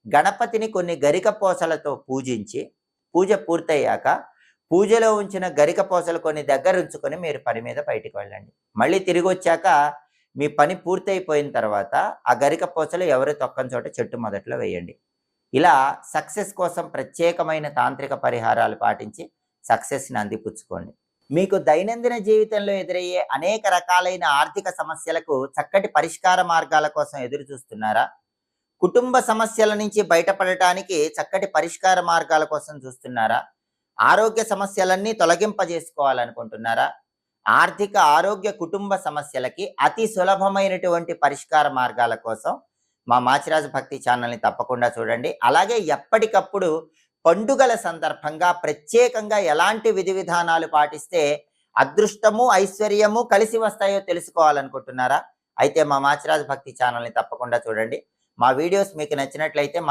గణపతిని కొన్ని గరిక పోసలతో పూజించి, పూజ పూర్తయ్యాక పూజలో ఉంచిన గరిక పోసలు కొన్ని దగ్గర ఉంచుకొని మీరు పని మీద బయటికి వెళ్ళండి. మళ్ళీ తిరిగొచ్చాక మీ పని పూర్తయిపోయిన తర్వాత ఆ గరిక పోసలు ఎవరు తొక్కని చోట చెట్టు మొదట్లో వేయండి. ఇలా సక్సెస్ కోసం ప్రత్యేకమైన తాంత్రిక పరిహారాలు పాటించి సక్సెస్ని అందిపుచ్చుకోండి. మీకు దైనందిన జీవితంలో ఎదురయ్యే అనేక రకాలైన ఆర్థిక సమస్యలకు చక్కటి పరిష్కార మార్గాల కోసం ఎదురు చూస్తున్నారా? కుటుంబ సమస్యల నుంచి బయటపడటానికి చక్కటి పరిష్కార మార్గాల కోసం చూస్తున్నారా? ఆరోగ్య సమస్యలన్నీ తొలగింపజేసుకోవాలనుకుంటున్నారా? ఆర్థిక, ఆరోగ్య, కుటుంబ సమస్యలకి అతి సులభమైనటువంటి పరిష్కార మార్గాల కోసం మా మాచిరాజు భక్తి ఛానల్ని తప్పకుండా చూడండి. అలాగే ఎప్పటికప్పుడు పండుగల సందర్భంగా ప్రత్యేకంగా ఎలాంటి విధి విధానాలు పాటిస్తే అదృష్టము, ఐశ్వర్యము కలిసి వస్తాయో తెలుసుకోవాలనుకుంటున్నారా? అయితే మా మాచిరాజు భక్తి ఛానల్ని తప్పకుండా చూడండి. మా వీడియోస్ మీకు నచ్చినట్లయితే